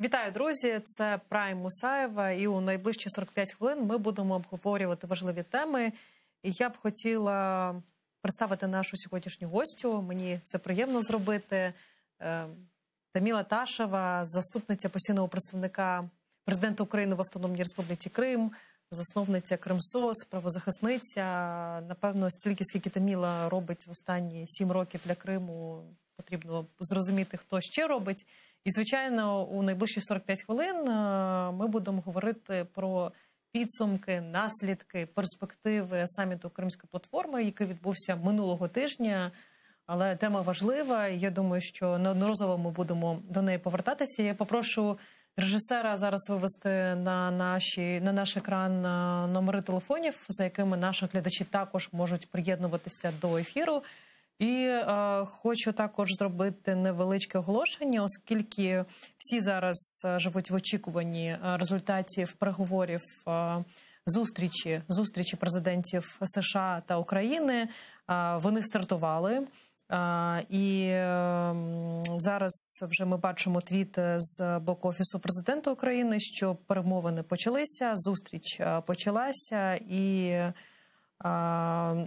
Вітаю, друзі! Це Прайм Мусаєва, і у найближчі 45 хвилин ми будемо обговорювати важливі теми. І я б хотіла представити нашу сьогоднішню гостю. Мені це приємно зробити. Таміла Ташева, заступниця постійного представника президента України в Автономній Республіці Крим, засновниця Кримсос, правозахисниця. Напевно, стільки, скільки Таміла робить в останні 7 років для Криму, потрібно зрозуміти, хто ще робить. І, звичайно, у найближчі 45 хвилин ми будемо говорити про підсумки, наслідки, перспективи саміту Кримської платформи, який відбувся минулого тижня. Але тема важлива, і я думаю, що неодноразово ми будемо до неї повертатися. Я попрошу режисера зараз вивести на наш екран номери телефонів, за якими наші глядачі також можуть приєднуватися до ефіру. І хочу також зробити невеличке оголошення, оскільки всі зараз живуть в очікуванні результатів переговорів зустрічі президентів США та України. Вони стартували. І зараз вже ми бачимо твіт з боку Офісу президента України, що перемовини почалися, зустріч почалася, і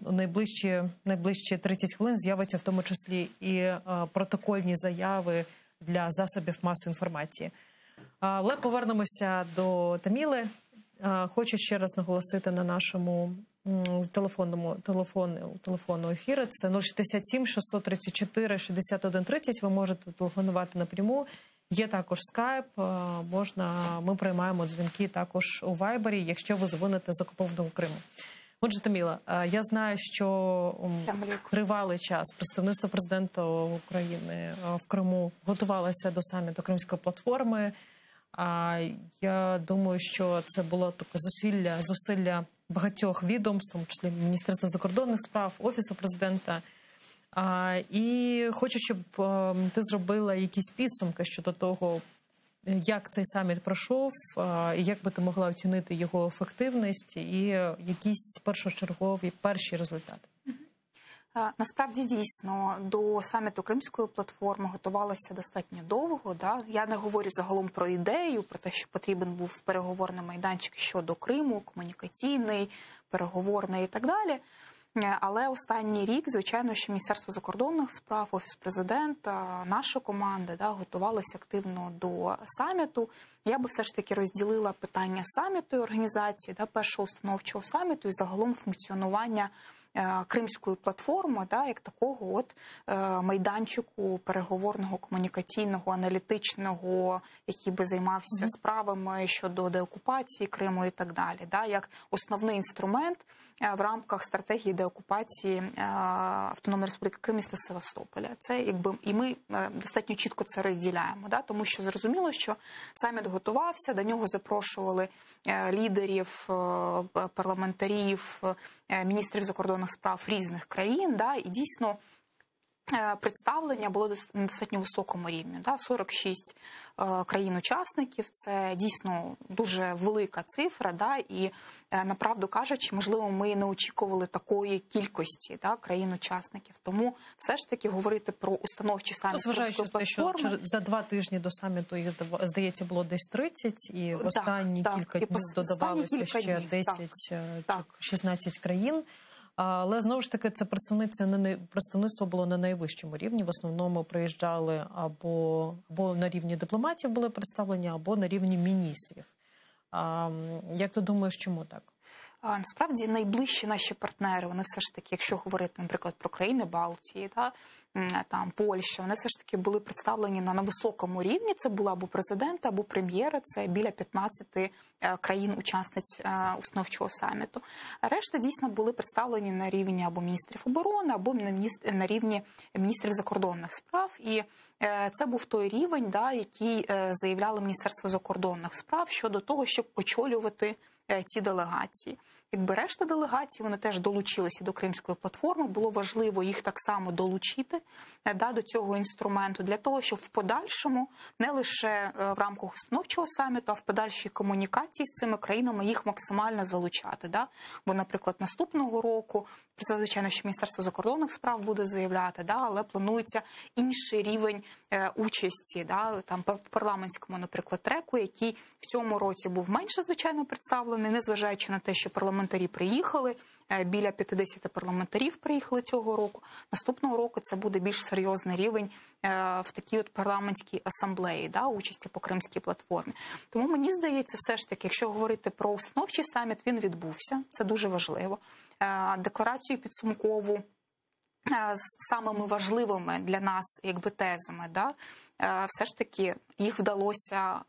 у найближчі 30 хвилин з'явиться в тому числі і протокольні заяви для засобів масової інформації. Але повернемося до Таміли. Хочу ще раз наголосити на нашому телефонному ефірі. Це 067 634 61 30. Ви можете телефонувати напряму. Є також скайп. Ми приймаємо дзвінки також у Вайбері, якщо ви дзвоните з окупованого Криму. Отже, Таміла, я знаю, що тривалий час представництво президента України в Криму готувалося до саміту Кримської платформи. Я думаю, що це було таке зусилля багатьох відомств, в тому числі Міністерства закордонних справ, Офісу президента. І хочу, щоб ти зробила якісь підсумки щодо того, як цей саміт пройшов, і як би ти могла оцінити його ефективність і якісь першочергові перші результати? Насправді, дійсно, до саміту Кримської платформи готувалися достатньо довго. Я не говорю загалом про ідею, про те, що потрібен був переговорний майданчик щодо Криму, комунікаційний, переговорний і так далі. Але останній рік, звичайно, що Міністерство закордонних справ, Офіс президента, наша команда готувалися активно до саміту. Я би все ж таки розділила питання саміту і організації, першого установчого саміту і загалом функціонування Кримської платформи, як такого майданчику переговорного, комунікаційного, аналітичного, який би займався справами щодо деокупації Криму і так далі, як основний інструмент в рамках стратегії деокупації Автономної Республіки Крим міста Севастополя. Це і ми достатньо чітко це розділяємо, тому що зрозуміло, що саміт готувався, до нього запрошували лідерів, парламентарів, міністрів закордонних справ різних країн, і дійсно представлення було на достатньо високому рівні. 46 країн-учасників – це дійсно дуже велика цифра, і, направду кажучи, можливо, ми не очікували такої кількості країн-учасників. Тому все ж таки говорити про установчі саміт Кримської платформи... Що за 2 тижні до саміту їх, здається, було десь 30, і останні кілька днів додавалися ще 10 чи 16 країн. Але, знову ж таки, це представництво було на найвищому рівні. В основному приїжджали або на рівні дипломатів були представлені, або на рівні міністрів. Як ти думаєш, чому так? Насправді, найближчі наші партнери, вони все ж таки, якщо говорити, наприклад, про країни Балтії, Польща, вони все ж таки були представлені на високому рівні. Це були або президенти, або прем'єри, це біля 15 країн-учасниць установчого саміту. Решта дійсно були представлені на рівні або міністрів оборони, або на рівні міністрів закордонних справ. І це був той рівень, який заявляло Міністерство закордонних справ щодо того, щоб очолювати ці делегації. якби решта делегацій, вони теж долучилися до Кримської платформи. Було важливо їх так само долучити до цього інструменту, для того, щоб в подальшому, не лише в рамках установчого саміту, а в подальшій комунікації з цими країнами їх максимально залучати. Бо, наприклад, наступного року, це, звичайно, що Міністерство закордонних справ буде заявляти, але планується інший рівень участі, там по парламентському, наприклад, треку, який в цьому році був менше, звичайно, представлений, незважаючи на те, що парламентарі приїхали, біля 50 парламентарів приїхали цього року. Наступного року це буде більш серйозний рівень в такій от парламентській асамблеї, участі по Кримській платформі. Тому мені здається, все ж таки, якщо говорити про установчий саміт, він відбувся, це дуже важливо. Декларацію підсумкову з самими важливими для нас тезами, все ж таки їх вдалося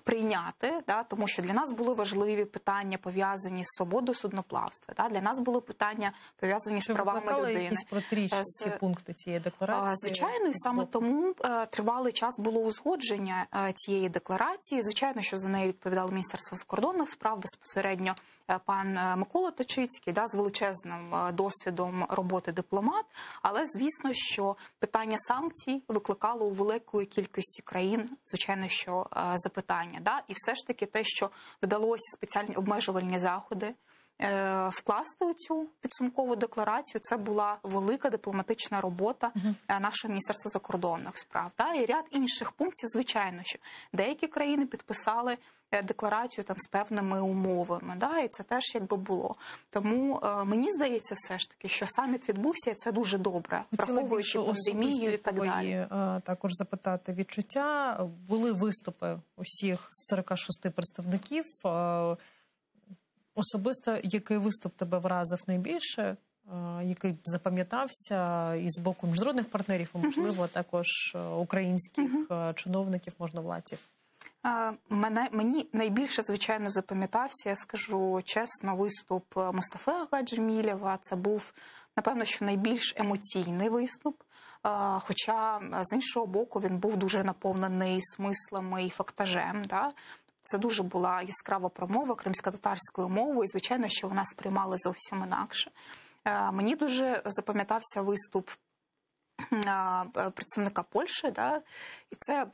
прийняти, тому що для нас були важливі питання, пов'язані з свободою судноплавства. Для нас були питання, пов'язані з правами людини. Якісь протиріччя ці пункти цієї декларації? Звичайно, і саме тому тривалий час було узгодження цієї декларації. Звичайно, що за неї відповідало Міністерство закордонних справ, безпосередньо пан Микола Точицький, з величезним досвідом роботи дипломат. Але, звісно, що питання санкцій викликало у великої кількості країн, звичайно, що запитання. І все ж таки те, що вдалося спеціальні обмежувальні заходи вкласти у цю підсумкову декларацію, це була велика дипломатична робота нашого Міністерства закордонних справ. І ряд інших пунктів, звичайно, що деякі країни підписали декларацію там з певними умовами, і це теж було. Тому мені здається все ж таки, що саміт відбувся, і це дуже добре, враховуючи пандемію і так далі. Також запитати відчуття. Були виступи усіх 46 представників. Особисто, який виступ тебе вразив найбільше, який запам'ятався і з боку міжнародних партнерів, а можливо також українських чиновників, можновладців? Мені найбільше, звичайно, запам'ятався, я скажу чесно, виступ Мустафи Агаджемілєва. Це був, напевно, що найбільш емоційний виступ. Хоча, з іншого боку, він був дуже наповнений смислами і фактажем. Це дуже була яскрава промова кримськотатарською мовою, і, звичайно, що вона сприймала зовсім інакше. Мені дуже запам'ятався виступ представника Польщі, і це,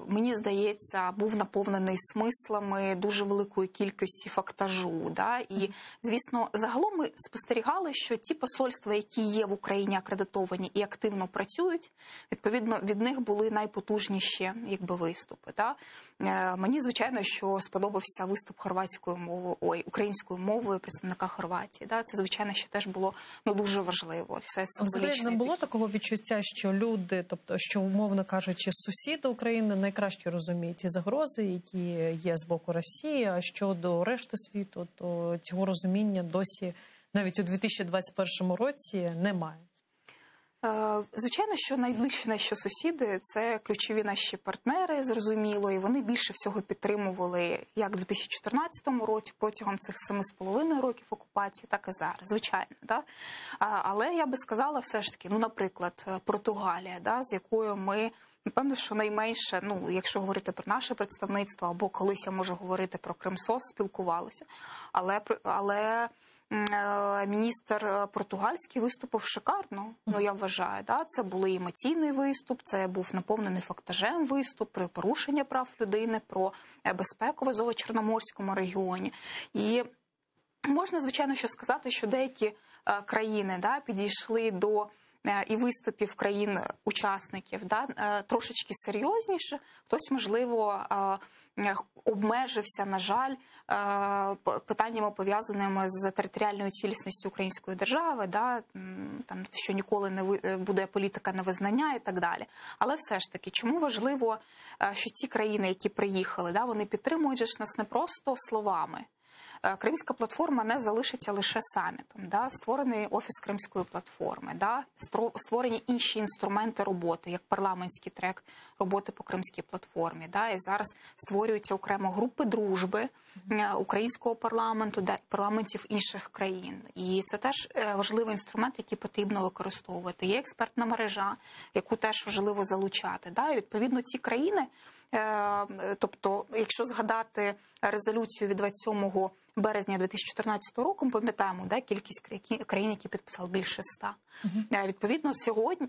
мені здається, був наповнений смислами дуже великої кількості фактажу. І, звісно, загалом ми спостерігали, що ті посольства, які є в Україні акредитовані і активно працюють, відповідно, від них були найпотужніші виступи. Мені, звичайно, що сподобався виступ українською мовою представника Хорватії. Це, звичайно, що теж було дуже важливо. Це взагалі не було такого відчуття, що люди, тобто, що, умовно кажучи, сусіди України найкраще розуміють ті загрози, які є з боку Росії, а щодо решти світу, то цього розуміння досі навіть у 2021 році немає? Звичайно, що найближчі наші сусіди – це ключові наші партнери, зрозуміло, і вони більше всього підтримували як в 2014 році, протягом цих 7,5 років окупації, так і зараз, звичайно. Але я би сказала все ж таки, наприклад, Португалія, з якою ми, напевно, що найменше, якщо говорити про наше представництво, або колись я можу говорити про Кримсос, спілкувалися. Але міністр португальський виступив шикарно, я вважаю. Це був емоційний виступ, це був наповнений фактажем виступ про порушення прав людини, про безпеку в Азово-Чорноморському регіоні. І можна, звичайно, що сказати, що деякі країни підійшли до і виступів країн-учасників трошечки серйозніше. Хтось, можливо, обмежився, на жаль, питаннями, пов'язаними з територіальною цілісністю української держави, там, що ніколи не буде політика невизнання і так далі. Але все ж таки, чому важливо, що ті країни, які приїхали, вони підтримують нас не просто словами. Кримська платформа не залишиться лише самітом. Створений офіс Кримської платформи, створені інші інструменти роботи, як парламентський трек роботи по Кримській платформі. І зараз створюються окремо групи дружби українського парламенту, парламентів інших країн. І це теж важливий інструмент, який потрібно використовувати. Є експертна мережа, яку теж важливо залучати. І, відповідно, ці країни, Тобто, якщо згадати резолюцію від 27 березня 2014 року, ми пам'ятаємо, да, кількість країн, які підписали більше 100. Відповідно, сьогодні,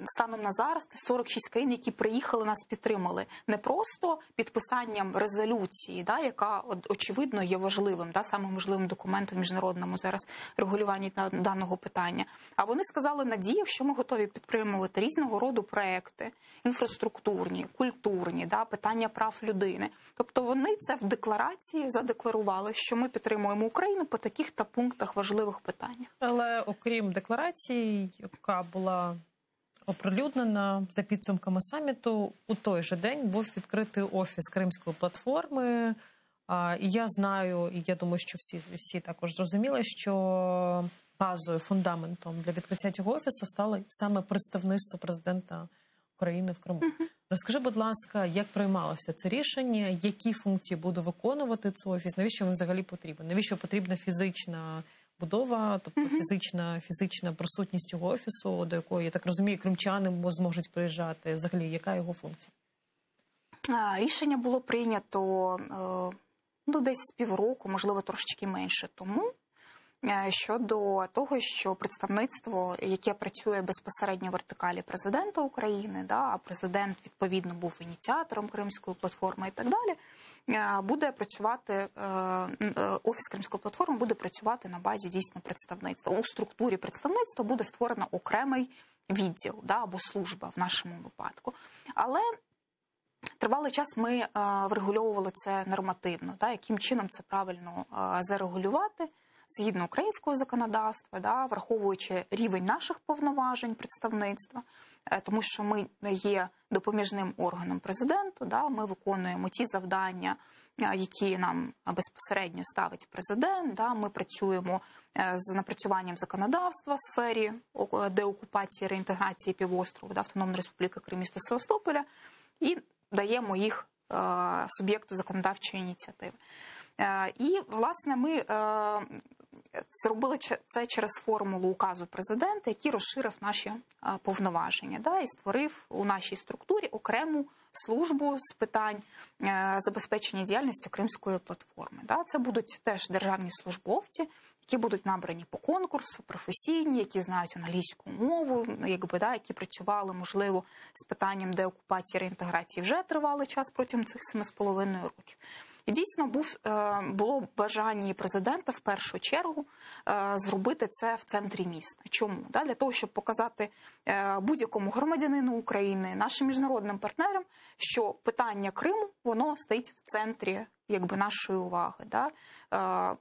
станом на зараз, це 46 країн, які приїхали, нас підтримали. Не просто підписанням резолюції, да, яка, очевидно, є важливим, да, самим важливим документом в міжнародному зараз регулюванні даного питання. А вони сказали на діях, що ми готові підтримувати різного роду проекти, інфраструктурні, культурні, да, питання прав людини. Тобто вони це в декларації задекларували, що ми підтримуємо Україну по таких та пунктах важливих питаннях. Але окрім декларації, яка була оприлюднена за підсумками саміту, у той же день був відкритий офіс Кримської платформи. І я знаю, і я думаю, що всі також зрозуміли, що базою, фундаментом для відкриття цього офісу стало саме представництво президента України в Криму. Розкажи, будь ласка, як приймалося це рішення, які функції буде виконувати цей офіс, навіщо він взагалі потрібен? Навіщо потрібна фізична будова, тобто фізична присутність цього офісу, до якої, я так розумію, кримчани зможуть приїжджати? Взагалі, яка його функція? Рішення було прийнято десь півроку, можливо, трошечки менше тому, щодо того, що представництво, яке працює безпосередньо в вертикалі президента України, да, а президент, відповідно, був ініціатором Кримської платформи і так далі, буде працювати, офіс Кримської платформи буде працювати на базі дійсно представництва. У структурі представництва буде створено окремий відділ, да, або служба в нашому випадку. Але тривалий час ми врегульовували це нормативно, да, яким чином це правильно зарегулювати, згідно українського законодавства, да, враховуючи рівень наших повноважень представництва, тому що ми є допоміжним органом президенту, да, ми виконуємо ті завдання, які нам безпосередньо ставить президент, да, ми працюємо з напрацюванням законодавства в сфері деокупації, реінтеграції півострову, да, Автономної Республіки Крим, міста Севастополя, і даємо їх суб'єкту законодавчої ініціативи. І, власне, ми зробили це через формулу указу президента, який розширив наші повноваження, да, і створив у нашій структурі окрему службу з питань забезпечення діяльності Кримської платформи. Да. Це будуть теж державні службовці, які будуть набрані по конкурсу, професійні, які знають англійську мову, якби, да, які працювали, можливо, з питанням деокупації, реінтеграції вже тривалий час протягом цих 7,5 років. І дійсно було бажання президента в першу чергу зробити це в центрі міста. Чому? Для того, щоб показати будь-якому громадянину України, нашим міжнародним партнерам, що питання Криму, воно стоїть в центрі, якби, нашої уваги.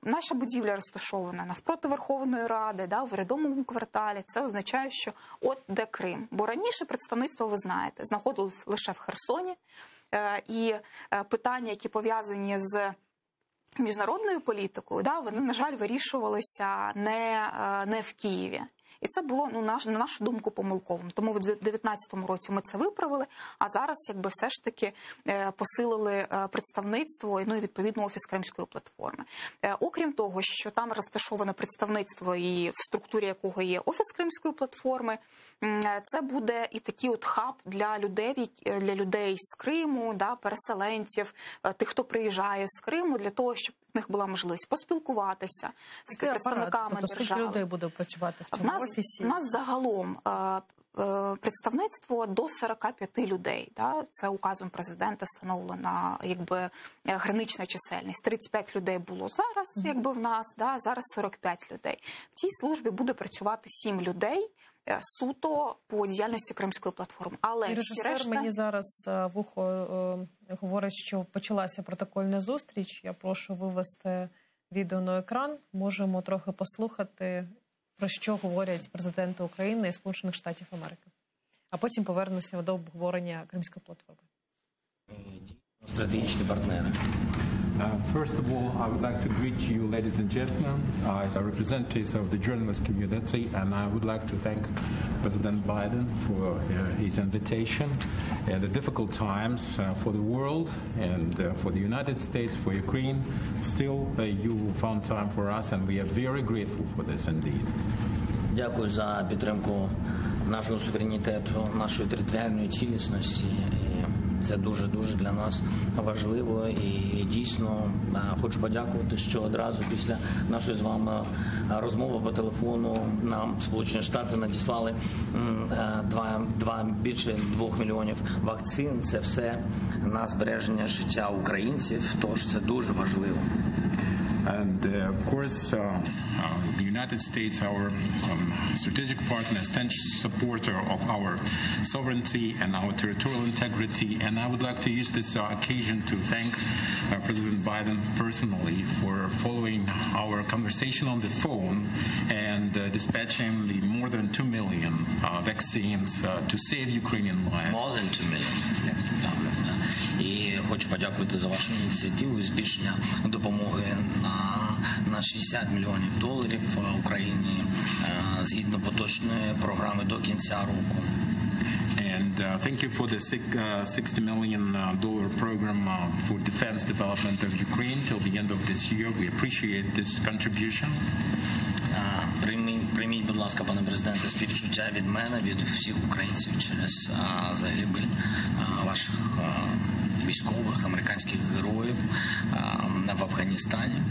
Наша будівля розташована навпроти Верховної Ради, в урядовому кварталі. Це означає, що от де Крим. Бо раніше представництво, ви знаєте, знаходилось лише в Херсоні. І питання, які пов'язані з міжнародною політикою, вони, на жаль, вирішувалися не в Києві. І це було, на нашу думку, помилковим. Тому в 2019 році ми це виправили, а зараз, якби, все ж таки посилили представництво, і відповідно офіс Кримської платформи. Окрім того, що там розташоване представництво, і в структурі якого є офіс Кримської платформи, це буде і такий от хаб для людей з Криму, переселенців, тих, хто приїжджає з Криму, для того, щоб в них була можливість поспілкуватися з представниками держави. Скільки людей буде працювати в цьому офісі? У нас загалом представництво до 45 людей. Це указом президента встановлена, якби, гранична чисельність. 35 людей було зараз, якби, в нас, зараз 45 людей. В цій службі буде працювати 7 людей, суто по діяльності Кримської платформи. Але і режисер мені зараз в ухо говорить, що почалася протокольна зустріч. Я прошу вивести відео на екран. Можемо трохи послухати, про що говорять президенти України і Сполучених Штатів Америки. А потім повернемося до обговорення Кримської платформи. Стратегічні партнери. First of all, I would like to greet you, ladies and gentlemen, as representatives of the journalist community, and I would like to thank President Biden for his invitation in the difficult times for the world and for the United States, for Ukraine. Still, you found time for us, and we are very grateful for this indeed. Дякую за підтримку нашого суверенітету, нашої територіальної цілісності. Це дуже для нас важливо, і дійсно хочу подякувати, що одразу після нашої з вами розмови по телефону нам Сполучені Штати надіслали більше 2 мільйонів вакцин. Це все на збереження життя українців, тож це дуже важливо. And of course, the United States, our strategic partner, staunch supporter of our sovereignty and our territorial integrity. And I would like to use this occasion to thank President Biden personally for following our conversation on the phone and dispatching the more than 2 million vaccines to save Ukrainian lives. More than 2 million. Yes. І хочу подякувати за вашу ініціативу і збільшення допомоги на $60 мільйонів Україні згідно поточної програми до кінця року. And thank you for the $60 million program for defense development of Ukraine till the end of this year. We appreciate this contribution. Прийміть, будь ласка, пане президенте, співчуття від мене, від всіх українців через загибель ваших військових, американських героїв в Афганістані.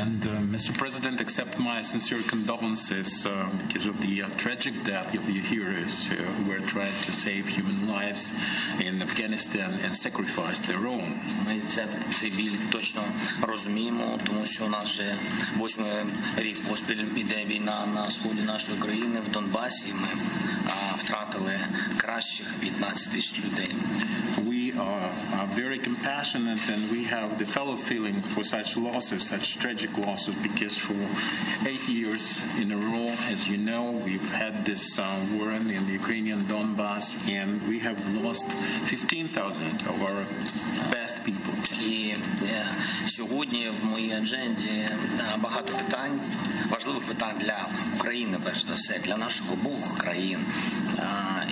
And Mr. President, accept my sincere condolences because of the tragic death of your heroes who were trying to save human lives in Afghanistan and sacrifice their own. Ми цей біль точно розуміємо, тому що у нас вже 8-й рік поспіль іде війна на сході нашої країни, в Донбасі. Ми втратили кращих 15 тисяч людей. We are very compassionate and we have the fellow feeling for such losses, such tragic losses, because for 8 years in a row, as you know, we've had this war in the Ukrainian Donbass, and we have lost 15,000 of our best people. І сьогодні в моїй адженді багато питань, важливих питань для України, перш за все, для наших обох країн.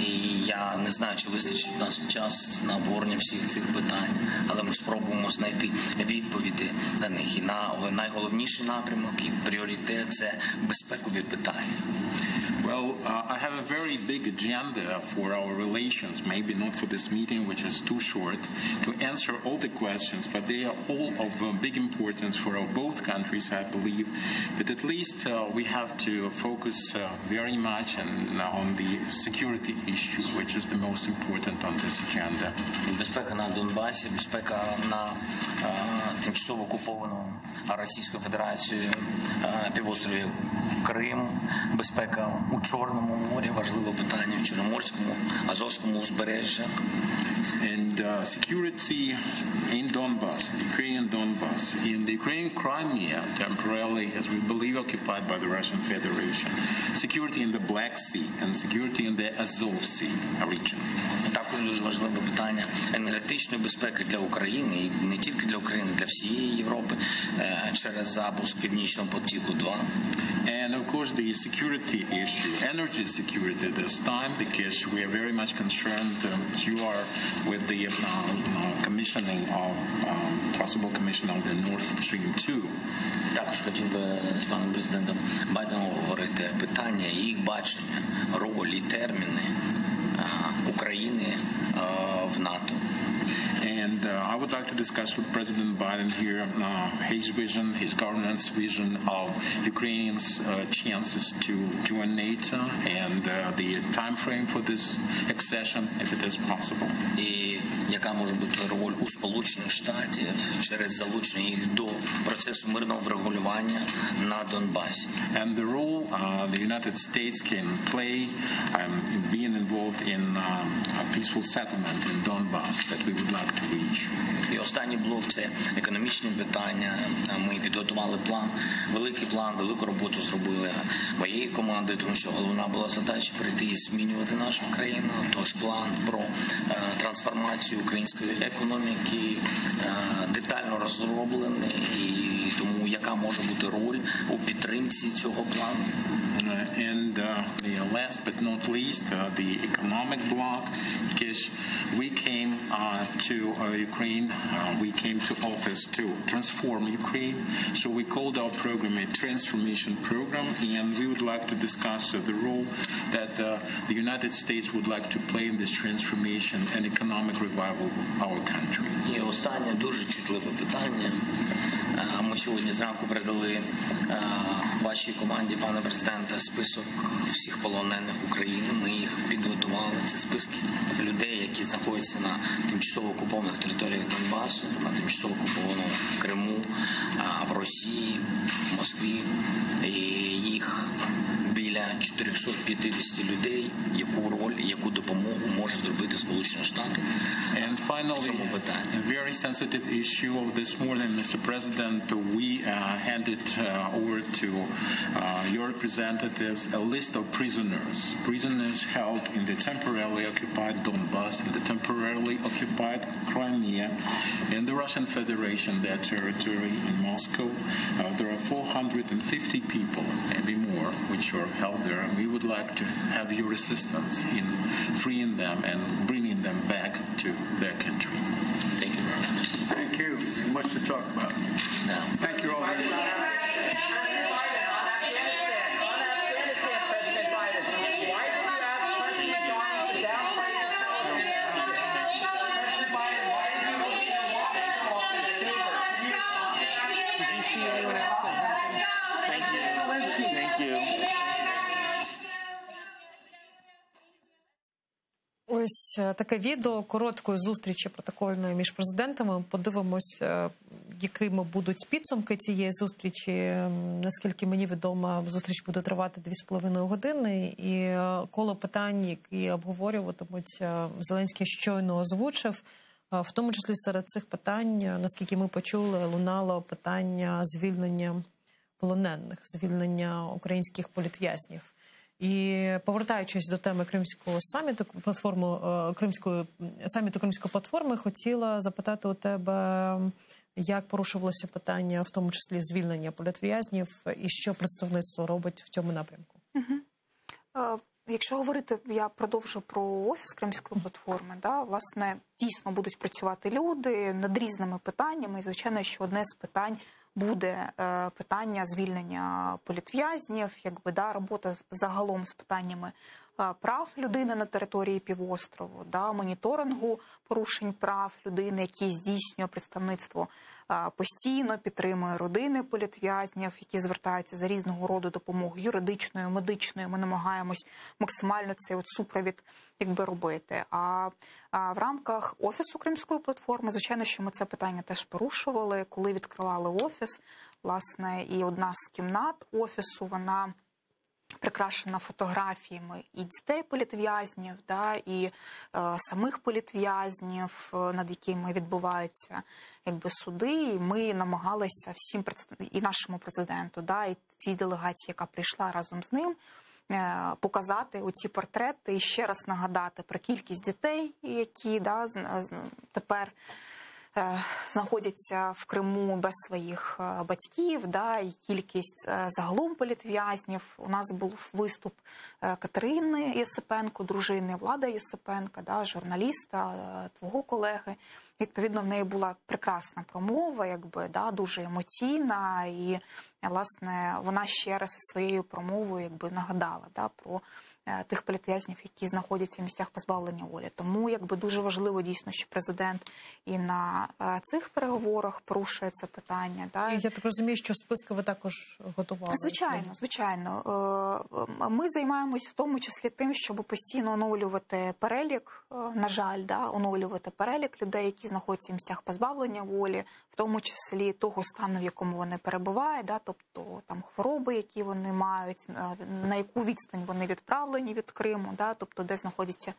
І я не знаю, чи вистачить нас час на обговорення всіх цих питань, але ми спробуємо знайти відповіді на них. І найголовніший напрямок і пріоритет – це безпекові питання. Well, I have a very big agenda for our relations, maybe not for this meeting, which is too short, to answer all the questions, but they are all of big importance for both countries, I believe. But at least we have to focus very much on the security issue, which is the most important on this agenda. Безпека на Донбасі, безпека на тимчасово окупованому Російською Федерацією півострові Крим, безпека у Чорному морі, важливе питання в Чорноморському, Азовському узбережжях. And security in Donbass, Ukrainian Donbass, in the Ukrainian Crimea, temporarily, as we believe, occupied by the Russian Federation, security in the Black Sea, and security in the Azov Sea region. Також дуже важливе питання енергетичної безпеки для України, і не тільки для України, для всієї Європи, через запуск Північного потоку-2. And of course the security issue, energy security this time, because we are very much concerned you are with the commissioning of possible commissioning of the Nord Stream 2. Також хотів би з паном президентом Байденом говорити питання, їх бачення, роль і терміни України в НАТО. And I would like to discuss with President Biden here his vision, his government's vision of Ukrainians' chances to join NATO and the time frame for this accession, if it is possible. І яка може бути роль у Сполучених Штатів через залучення їх до процесу мирного врегулювання на Донбасі. And the role the United States can play being involved in a peaceful settlement in Donbass that we would like to reach. І останній блок – це економічні питання. Ми підготували план, великий план, велику роботу зробили моєю командою, тому що головна була задача прийти і змінювати нашу країну. Тож план про трансформацію української економіки детально розроблений, і тому яка може бути роль у підтримці цього плану. And the last but not least, the economic bloc, because we came to Ukraine, we came to office to transform Ukraine. So we called our program a transformation program, and we would like to discuss the role that the United States would like to play in this transformation and economic revival of our country. І останнє дуже чутливе питання. Ми сьогодні зранку передали вашій команді, пане президенте, список всіх полонених України. Ми їх підготували. Це списки людей, які знаходяться на тимчасово окупованих територіях Донбасу, на тимчасово окупованому Криму, в Росії, в Москві. І їх біля 450 людей. Яку роль, яку допомогу може зробити Сполучені Штати в цьому питанні? A very sensitive issue of this morning, Mr. President, we handed over to your representatives a list of prisoners held in the temporarily occupied Donbas, in the temporarily occupied Crimea, in the Russian Federation, their territory in Moscow. There are 450 people, maybe more, which are held there, and we would like to have your assistance in freeing them and bringing them back to their country. Thank you very much. Thank you. Much to talk about. Thank you all very much. Ось таке відео короткої зустрічі протокольної між президентами. Подивимось, якими будуть підсумки цієї зустрічі. Наскільки мені відомо, зустріч буде тривати 2,5 години. І коло питань, які обговорюватимуть, Зеленський щойно озвучив. В тому числі серед цих питань, наскільки ми почули, лунало питання звільнення полонених, звільнення українських політв'язнів. І повертаючись до теми Кримського саміту, саміту Кримської платформи, хотіла запитати у тебе, як порушувалося питання, в тому числі звільнення політв'язнів, і що представництво робить в цьому напрямку? Якщо говорити, я продовжу про офіс Кримської платформи, власне, дійсно будуть працювати люди над різними питаннями, і, звичайно, що одне з питань буде питання звільнення політв'язнів, робота загалом з питаннями прав людини на території півострову, моніторингу порушень прав людини, які здійснює представництво, постійно підтримує родини політв'язнів, які звертаються за різного роду допомогою юридичною, медичною. Ми намагаємось максимально цей супровід робити. А в рамках офісу Кримської платформи, звичайно, що ми це питання теж порушували, коли відкривали офіс, власне, і одна з кімнат офісу, вона прикрашена фотографіями і дітей політв'язнів, і самих політв'язнів, над якими відбуваються суди. І ми намагалися всім, і нашому президенту, і цій делегації, яка прийшла разом з ним, показати оці портрети і ще раз нагадати про кількість дітей, які тепер знаходяться в Криму без своїх батьків, і кількість загалом політв'язнів. У нас був виступ Катерини Єсипенко, дружини Влада Єсипенка, журналіста, твого колеги. Відповідно, в неї була прекрасна промова, дуже емоційна, і, власне, вона ще раз своєю промовою нагадала про тих політв'язнів, які знаходяться в місцях позбавлення волі. Тому дуже важливо дійсно, що президент і на цих переговорах порушує це питання. Я так розумію, що списки ви також готували? Звичайно. Ми займаємось в тому числі тим, щоб постійно оновлювати перелік, на жаль, оновлювати перелік людей, які знаходяться в місцях позбавлення волі, в тому числі того стану, в якому вони перебувають, тобто там хвороби, які вони мають, на яку відстань вони відправлені від Криму, тобто де знаходяться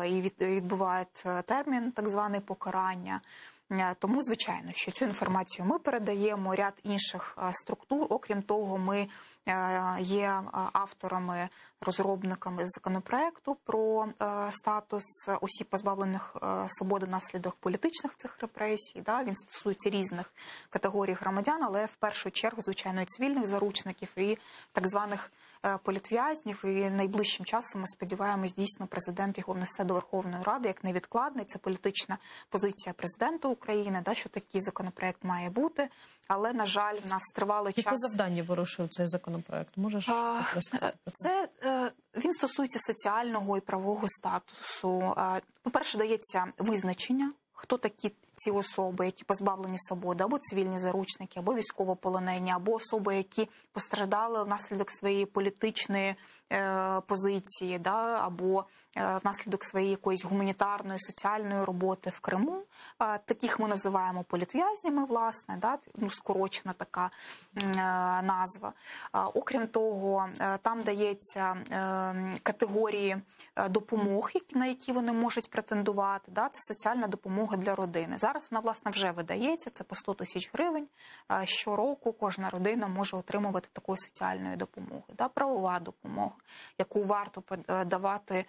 і відбувають термін так званий покарання. Тому, звичайно, що цю інформацію ми передаємо, ряд інших структур. Окрім того, ми є авторами, розробниками законопроекту про статус осіб, позбавлених свободи внаслідок політичних цих репресій. Він стосується різних категорій громадян, але в першу чергу, звичайно, і цивільних заручників, і так званих політв'язнів, і найближчим часом, ми сподіваємось, дійсно президент його внесе до Верховної Ради як невідкладний. Це політична позиція президента України, що такий законопроект має бути. Але, на жаль, в нас тривалий час... Яке завдання вирушив цей законопроект? Можеш розказати про це? Він стосується соціального і правового статусу. По-перше, дається визначення, хто такі ці особи, які позбавлені свободи, або цивільні заручники, або військовополонені, або особи, які постраждали внаслідок своєї політичної позиції, або внаслідок своєї якоїсь гуманітарної, соціальної роботи в Криму. Таких ми називаємо політв'язнями, власне, скорочена така назва. Окрім того, там дається категорії допомог, на які вони можуть претендувати. Це соціальна допомога для родини. Зараз вона, власне, вже видається, це по 100 тисяч гривень. Щороку кожна родина може отримувати такої соціальної допомоги. Правова допомога, яку варто давати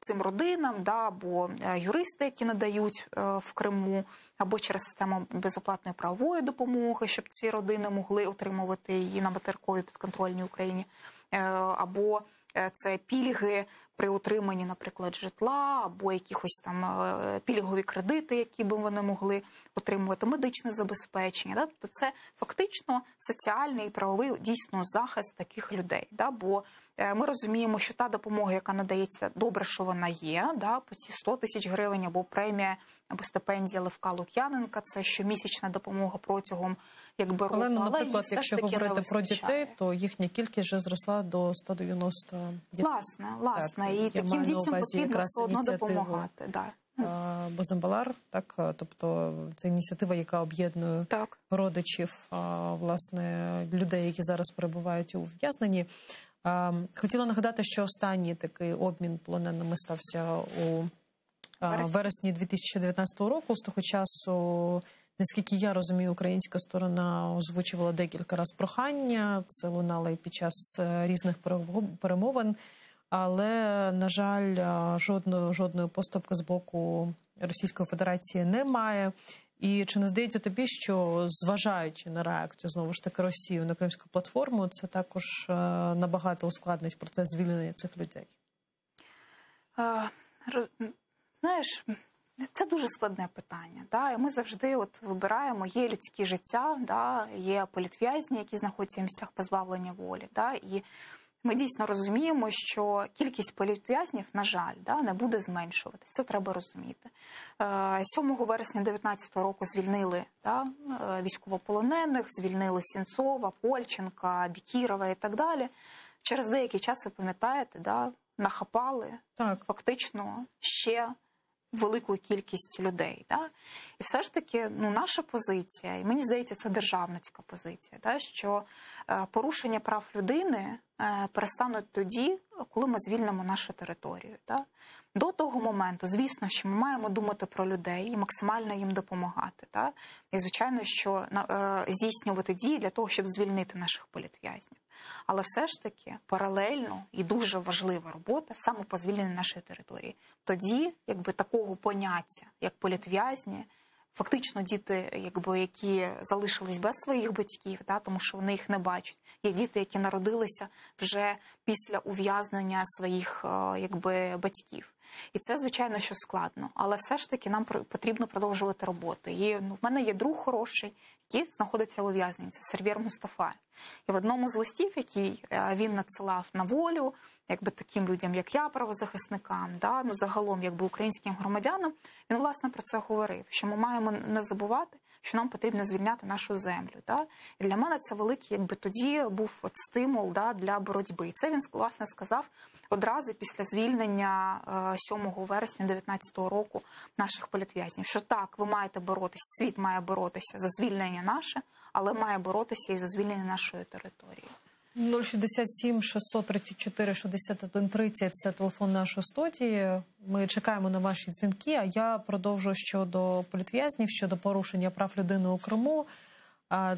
цим родинам, або юристи, які надають в Криму, або через систему безоплатної правової допомоги, щоб ці родини могли отримувати її на материковій підконтрольній Україні, або це пільги при отриманні, наприклад, житла, або якихось там пільгові кредити, які б вони могли отримувати, медичне забезпечення. Тобто це фактично соціальний і правовий дійсно захист таких людей. Бо ми розуміємо, що та допомога, яка надається, добре, що вона є, по ці 100 тисяч гривень, або премія, або стипендія Левка Лук'яненка, це щомісячна допомога протягом року. Але, наприклад, якщо говорити про дітей, то їхня кількість вже зросла до 190 дітей. Власне. І таким дітям потрібно все одно допомагати. Бозамбалар, тобто це ініціатива, яка об'єднує родичів, власне, людей, які зараз перебувають у ув'язненні. Хотіла нагадати, що останній такий обмін полоненими стався у вересні 2019 року. З того часу, наскільки я розумію, українська сторона озвучувала декілька разів прохання. Це лунало і під час різних перемовин. Але, на жаль, жодної поступки з боку Російської Федерації немає. І чи не здається тобі, що, зважаючи на реакцію, знову ж таки, Росії на Кримську платформу, це також набагато ускладнить процес звільнення цих людей? Знаєш, це дуже складне питання. І ми завжди вибираємо, є людські життя, є політв'язні, які знаходяться в місцях позбавлення волі. І ми дійсно розуміємо, що кількість політв'язнів, на жаль, не буде зменшуватися. Це треба розуміти. 7 вересня 2019 року звільнили військовополонених, звільнили Сінцова, Польченка, Бікірова і так далі. Через деякий час, ви пам'ятаєте, нахапали фактично ще велику кількість людей. І все ж таки, наша позиція, і мені здається, це державницька позиція, що порушення прав людини перестануть тоді, коли ми звільнимо нашу територію. До того моменту, звісно, що ми маємо думати про людей і максимально їм допомагати. І, звичайно, що здійснювати дії для того, щоб звільнити наших політв'язнів. Але все ж таки паралельно і дуже важлива робота саме по звільненню нашої території. Тоді, такого поняття, як політв'язні, фактично діти, які залишились без своїх батьків, тому що вони їх не бачать. Є діти, які народилися вже після ув'язнення своїх батьків. І це, звичайно, що складно. Але все ж таки нам потрібно продовжувати роботу. І в мене є друг хороший, який знаходиться в ув'язненні. Це Сервєр Мустафаєв. І в одному з листів, який він надсилав на волю, таким людям, як я, правозахисникам, загалом, українським громадянам, він, власне, про це говорив, що ми маємо не забувати, що нам потрібно звільняти нашу землю. І для мене це великий, тоді був стимул для боротьби. І це він, власне, сказав одразу після звільнення 7 вересня 2019 року наших політв'язнів, що так, ви маєте боротися, світ має боротися за звільнення наше, але має боротися і за звільнення нашої території. 067 634 61 30 – це телефон нашої студії. Ми чекаємо на ваші дзвінки, а я продовжу щодо політв'язнів, щодо порушення прав людини у Криму.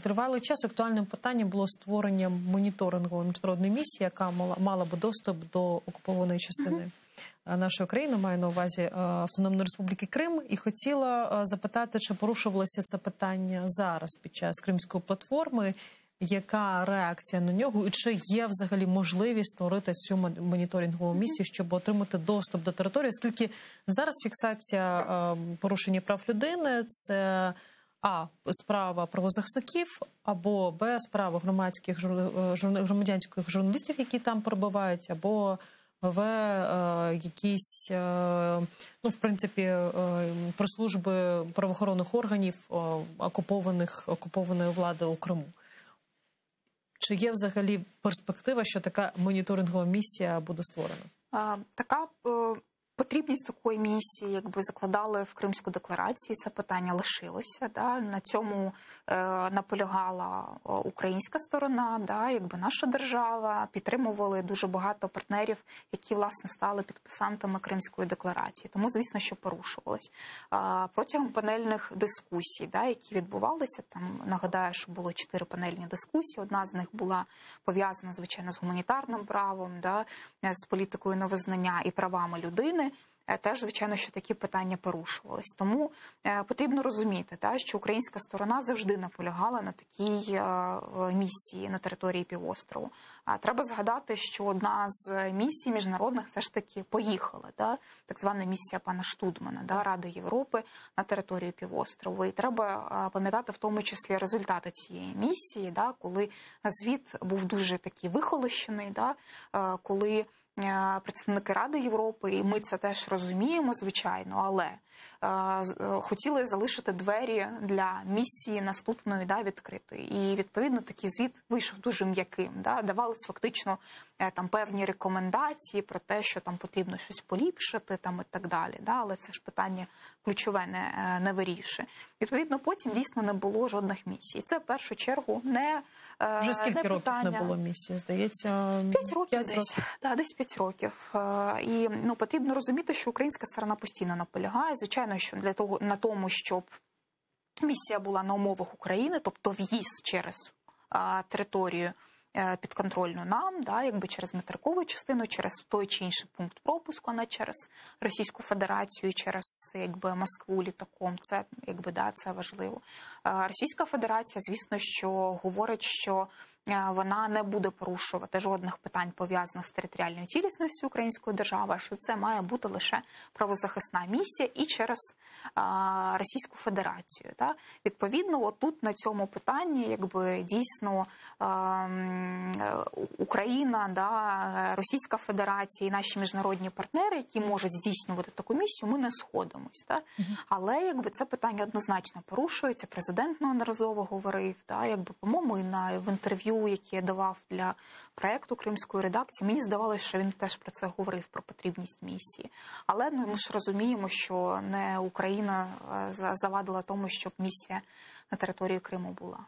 Тривалий час актуальним питанням було створення моніторингової міжнародної місії, яка мала би доступ до окупованої частини нашої країни, маю на увазі Автономної Республіки Крим, і хотіла запитати, чи порушувалося це питання зараз під час Кримської платформи, яка реакція на нього, і чи є взагалі можливість створити цю моніторингову місію, щоб отримати доступ до території, оскільки зараз фіксація порушення прав людини – це справа правозахисників, або справа громадянських журналістів, які там перебувають, або якісь, в принципі, прес-служби правоохоронних органів окупованої влади у Криму. Чи є взагалі перспектива, що така моніторингова місія буде створена? Потрібність такої місії, якби закладали в Кримську декларацію, це питання лишилося. Да? На цьому наполягала українська сторона, да? Якби наша держава, підтримували дуже багато партнерів, які, власне, стали підписантами Кримської декларації. Тому, звісно, що порушувалось. Протягом панельних дискусій, да, які відбувалися, там, нагадаю, що було 4 панельні дискусії, одна з них була пов'язана, звичайно, з гуманітарним правом, да? З політикою невизнання і правами людини. Теж, звичайно, що такі питання порушувались. Тому потрібно розуміти, що українська сторона завжди наполягала на такій місії на території півострову. Треба згадати, що одна з місій міжнародних все ж таки поїхала, так звана місія пана Штудмана, Ради Європи на територію півострову. І треба пам'ятати в тому числі результати цієї місії, коли звіт був дуже такий вихолощений, коли представники Ради Європи, і ми це теж розуміємо, звичайно, але хотіли залишити двері для місії наступної відкритої. І, відповідно, такий звіт вийшов дуже м'яким. Давались фактично там певні рекомендації про те, що там потрібно щось поліпшити там, і так далі. Але це ж питання ключове не вирішує. Відповідно, потім дійсно не було жодних місій. Це в першу чергу не вже скільки років не було місії, здається? 5 років десь. Десь 5 років. І потрібно розуміти, що українська сторона постійно наполягає. Звичайно, що на тому, щоб місія була на умовах України, тобто в'їзд через територію підконтрольну нам, якби через материкову частину, через той чи інший пункт пропуску, а не через Російську Федерацію, через якби Москву літаком. Це якби це важливо. Російська Федерація, звісно, що говорить, що вона не буде порушувати жодних питань, пов'язаних з територіальною цілісністю української держави, що це має бути лише правозахисна місія і через Російську Федерацію. Відповідно, отут на цьому питанні якби дійсно Україна, Російська Федерація і наші міжнародні партнери, які можуть здійснювати таку місію, ми не сходимось. Але якби це питання однозначно порушується. Президент неодноразово говорив, якби, по-моєму, і в інтерв'ю, які я давав для проєкту Кримської редакції, мені здавалося, що він теж про це говорив, про потрібність місії. Але ми ж розуміємо, що не Україна завадила тому, щоб місія на території Криму була.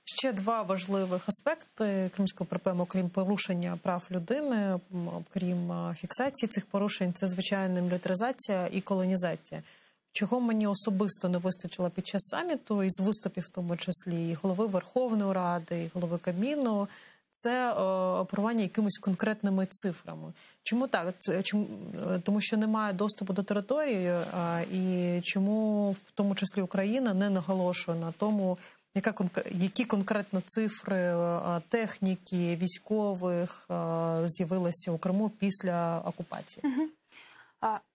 Ще 2 важливих аспекти кримської проблеми, окрім порушення прав людини, окрім фіксації цих порушень, це, звичайно, мілітаризація і колонізація. Чого мені особисто не вистачило під час саміту, із виступів в тому числі і голови Верховної Ради, і голови Кабміну, це оперування якимись конкретними цифрами. Чому так? Тому що немає доступу до території, і чому в тому числі Україна не наголошує на тому, які конкретно цифри техніки, військових з'явилися у Криму після окупації?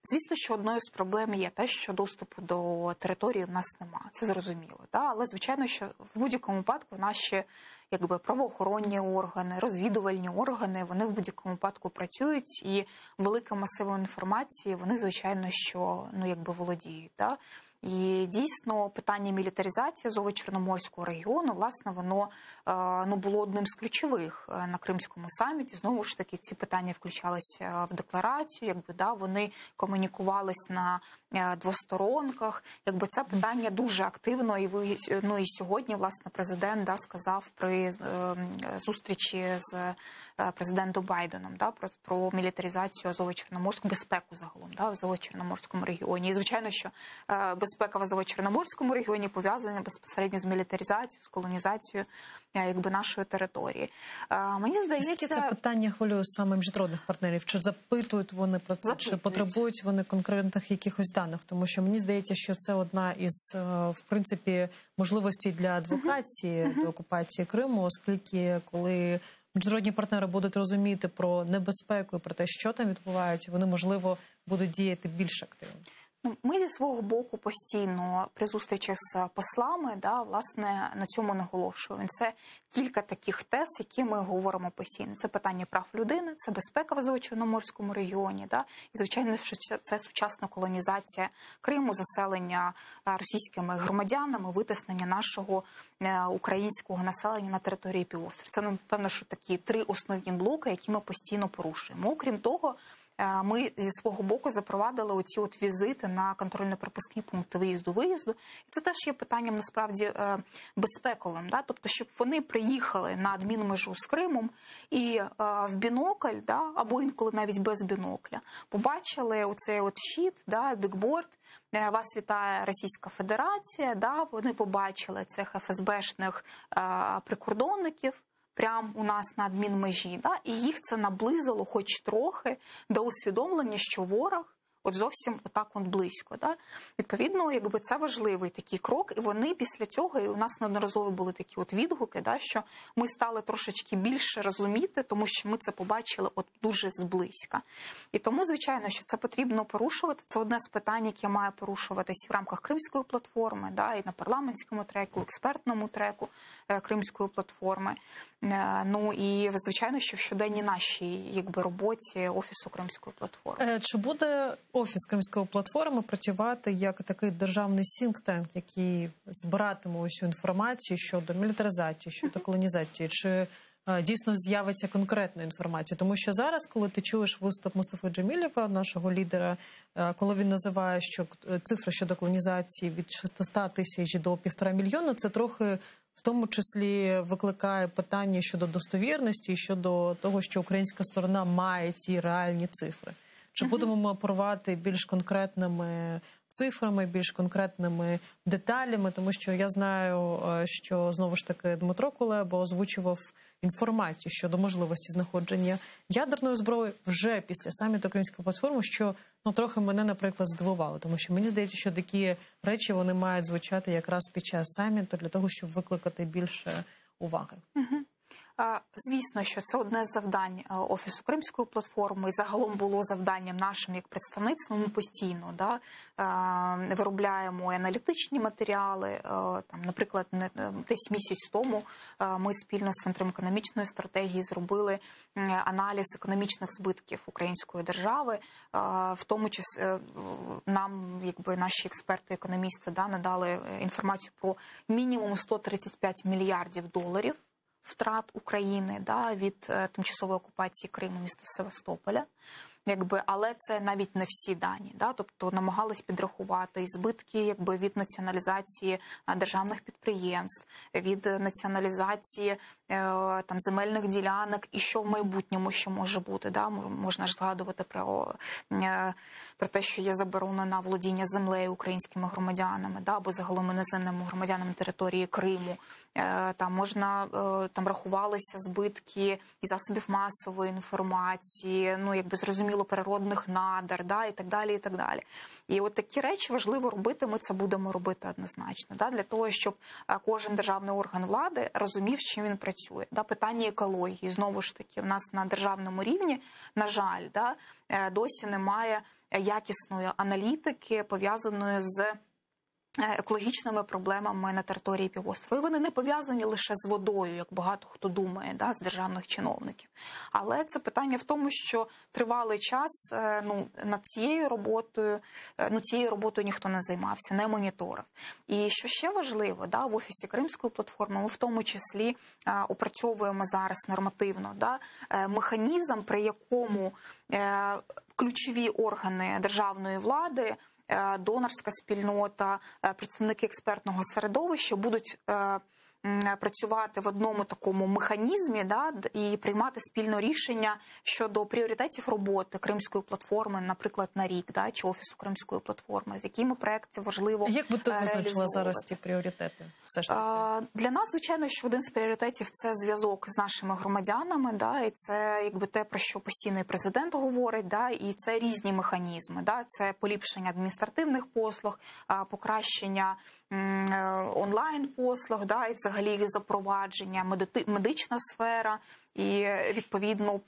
Звісно, що одною з проблем є те, що доступу до території в нас немає. Це зрозуміло. Але, звичайно, що в будь-якому випадку наші якби правоохоронні органи, розвідувальні органи, вони в будь-якому випадку працюють, і великим масивом інформації вони, звичайно, що якби володіють. І дійсно питання мілітаризації Азово-Чорноморського регіону, власне, воно було одним з ключових на Кримському саміті. Знову ж таки, ці питання включалися в декларацію, якби вони комунікувались на двосторонках. Якби це питання дуже активно, і сьогодні, власне, президент сказав при зустрічі з президентом Байденом, да, про мілітаризацію Азово-Чорноморську, безпеку загалом, да, в Азово-Чорноморському регіоні. І, звичайно, що безпека в Азово-Чорноморському регіоні пов'язана безпосередньо з мілітаризацією, з колонізацією якби нашої території. Мені здається, скільки це питання хвилює саме міжнародних партнерів? Чи запитують вони про це, чи потребують вони конкретних якихось даних? Тому що мені здається, що це одна із, в принципі, можливостей для адвокації до окупації Криму, оскільки коли міжнародні партнери будуть розуміти про небезпеку і про те, що там відбувається, вони, можливо, будуть діяти більш активно. Ми зі свого боку постійно при зустрічах з послами, да, власне, на цьому наголошуємо. Це кілька таких тез, які ми говоримо постійно. Це питання прав людини, це безпека в Азово-Чорноморському регіоні, да, і, звичайно, що це сучасна колонізація Криму, заселення російськими громадянами, витиснення нашого українського населення на території півострова. Це, напевно, що такі три основні блоки, які ми постійно порушуємо. Окрім того, ми зі свого боку запровадили оці от візити на контрольно-пропускні пункти виїзду-виїзду. І це теж є питанням, насправді, безпековим. Да? Тобто, щоб вони приїхали на адмінмежу з Кримом і в бінокль, да? Або інколи навіть без бінокля, побачили оцей от щит, да? Бікборд, вас вітає Російська Федерація, да? Вони побачили цих ФСБшних прикордонників, прямо у нас на адмінмежі, да? І їх це наблизило хоч трохи до усвідомлення, що ворог от зовсім отак от близько. Да? Відповідно, якби це важливий такий крок, і вони після цього, і у нас неодноразово були такі от відгуки, да, що ми стали трошечки більше розуміти, тому що ми це побачили от дуже зблизька. І тому, звичайно, що це потрібно порушувати. Це одне з питань, яке має порушуватись в рамках Кримської платформи, да, і на парламентському треку, експертному треку Кримської платформи. Ну і, звичайно, що в щоденній нашій якби роботі Офісу Кримської платформи. Чи буде Офіс Кримської платформи працювати як такий державний think-tank, який збиратиме усю інформацію щодо мілітаризації, щодо колонізації? Чи дійсно з'явиться конкретна інформація? Тому що зараз, коли ти чуєш виступ Мустафи Джемілєва, нашого лідера, коли він називає, що цифра щодо колонізації від 600 тисяч до 1,5 мільйона, це трохи в тому числі викликає питання щодо достовірності, щодо того, що українська сторона має ці реальні цифри. Чи будемо ми оперувати більш конкретними цифрами, більш конкретними деталями? Тому що я знаю, що, знову ж таки, Дмитро Кулеба озвучував інформацію щодо можливості знаходження ядерної зброї вже після саміту Кримської платформи, що трохи мене, наприклад, здивувало. Тому що мені здається, що такі речі вони мають звучати якраз під час саміту для того, щоб викликати більше уваги. Звісно, що це одне з завдань Офісу Кримської платформи, і загалом було завданням нашим як представництвом. Ми постійно виробляємо аналітичні матеріали. Там, наприклад, десь місяць тому ми спільно з Центром економічної стратегії зробили аналіз економічних збитків української держави. В тому числі нам, якби наші експерти-економісти, надали інформацію про мінімум 135 мільярдів доларів втрат України від тимчасової окупації Криму, міста Севастополя. Але це навіть не всі дані. Тобто намагались підрахувати і збитки від націоналізації державних підприємств, від націоналізації земельних ділянок і що в майбутньому ще може бути. Можна ж згадувати про те, що є заборона на володіння землею українськими громадянами, або загалом іноземними громадянами території Криму. Можна рахувалися збитки і засобів масової інформації, зрозуміло, природних надр, і так далі, і так далі. І от такі речі важливо робити, ми це будемо робити однозначно, для того, щоб кожен державний орган влади розумів, з чим він працює. Питання екології, знову ж таки, в нас на державному рівні, на жаль, досі немає якісної аналітики, пов'язаної з екологічними проблемами на території півострова. І вони не пов'язані лише з водою, як багато хто думає, з державних чиновників. Але це питання в тому, що тривалий час над цією роботою ніхто не займався, не моніторив. І що ще важливо, в Офісі Кримської платформи ми в тому числі опрацьовуємо зараз нормативно механізм, при якому ключові органи державної влади, донорська спільнота, представники експертного середовища будуть працювати в одному такому механізмі, да, і приймати спільно рішення щодо пріоритетів роботи Кримської платформи, наприклад, на рік, да, чи Офісу Кримської платформи, з якими проекти важливо реалізовувати. Як би ти визначила зараз ці пріоритети? Все ж таки? Для нас, звичайно, що один з пріоритетів – це зв'язок з нашими громадянами, да, і це якби те, про що постійно і президент говорить, да, і це різні механізми. Да, це поліпшення адміністративних послуг, покращення онлайн-послуг, да, і взагалі запровадження, медична сфера і, відповідно,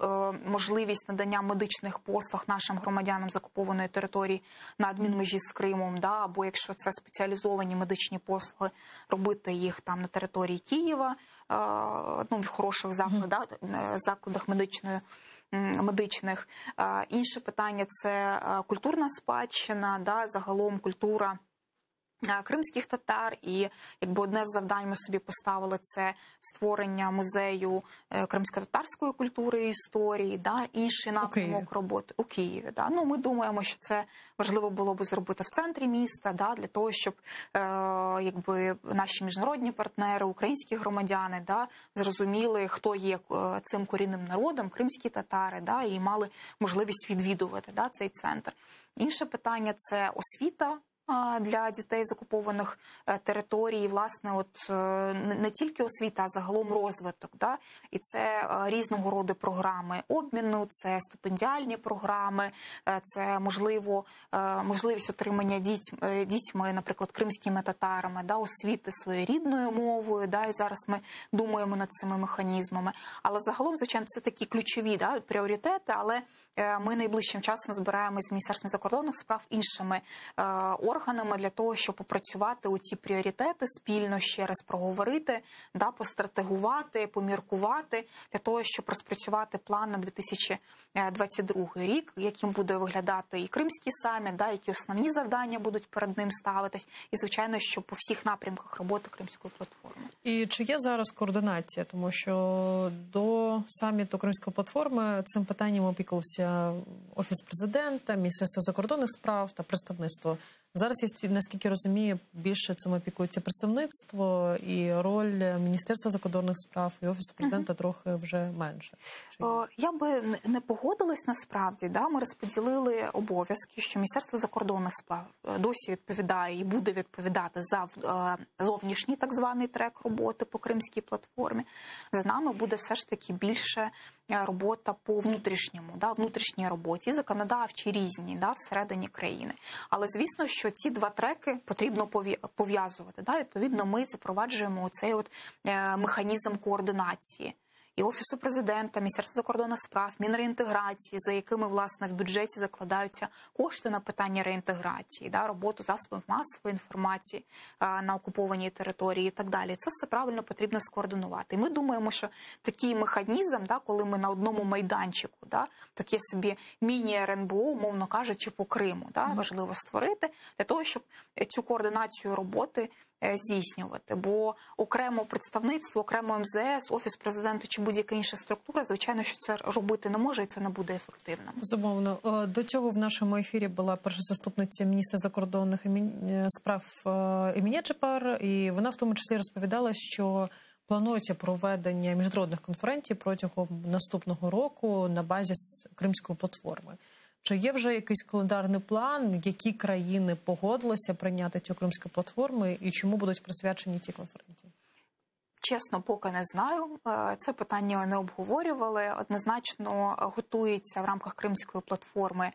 можливість надання медичних послуг нашим громадянам з окупованої території на адмінмежі з Кримом, да, або якщо це спеціалізовані медичні послуги, робити їх там на території Києва, ну, в хороших закладах медичних. Інше питання – це культурна спадщина, да, загалом культура кримських татар, і якби одне з завдань ми собі поставили – це створення музею кримсько-татарської культури і історії, да, інший напрямок роботи у Києві. Да. Ну, ми думаємо, що це важливо було би зробити в центрі міста, да, для того, щоб якби наші міжнародні партнери, українські громадяни, да, зрозуміли, хто є цим корінним народом, кримські татари, да, і мали можливість відвідувати, да, цей центр. Інше питання – це освіта для дітей з окупованих територій, власне, от не тільки освіта, а загалом розвиток, да? І це різного роду програми обміну, це стипендіальні програми, це можливість отримання дітьми, наприклад, кримськими татарами, да, освіти своєю рідною мовою, да? І зараз ми думаємо над цими механізмами. Але загалом, звичайно, це такі ключові, да, пріоритети, але ми найближчим часом збираємось з Міністерством закордонних справ іншими органами для того, щоб попрацювати у ці пріоритети, спільно ще раз проговорити, да, постратегувати, поміркувати, для того, щоб розпрацювати план на 2022 рік, яким буде виглядати і Кримський саміт, да, які основні завдання будуть перед ним ставитись, і, звичайно, що по всіх напрямках роботи Кримської платформи. І чи є зараз координація? Тому що до саміту Кримської платформи цим питанням опікувався Офіс президента, Міністерство закордонних справ та представництво. Зараз, я наскільки розумію, більше цим опікується представництво, і роль Міністерства закордонних справ і Офісу президента трохи вже менше. Я би не погодилась насправді. Да? Ми розподілили обов'язки, що Міністерство закордонних справ досі відповідає і буде відповідати за зовнішній так званий трек роботи по Кримській платформі. За нами буде все ж таки більше робота по внутрішньому, да, внутрішній роботі, законодавчі різні, да, всередині країни. Але, звісно, що ці два треки потрібно пов'язувати. Да? Відповідно, ми запроваджуємо цей от механізм координації. І Офісу президента, Міністерства закордонних справ, Мінреінтеграції, за якими, власне, в бюджеті закладаються кошти на питання реінтеграції, да, роботу засобів масової інформації на окупованій території і так далі. Це все правильно потрібно скоординувати. І ми думаємо, що такий механізм, да, коли ми на одному майданчику, да, таке собі міні-РНБО, умовно кажучи, по Криму, да, важливо створити для того, щоб цю координацію роботи здійснювати, бо окремо представництво, окремо МЗС, Офіс президента чи будь-яка інша структура, звичайно, що це робити не може і це не буде ефективним. Безумовно. До цього в нашому ефірі була перша заступниця міністра закордонних справ Еміне Чапар, і вона в тому числі розповідала, що планується проведення міжнародних конференцій протягом наступного року на базі Кримської платформи. Чи є вже якийсь календарний план, які країни погодилися прийняти цю Кримську платформу і чому будуть присвячені ті конференції? Чесно, поки не знаю. Це питання не обговорювали. Однозначно готується в рамках Кримської платформи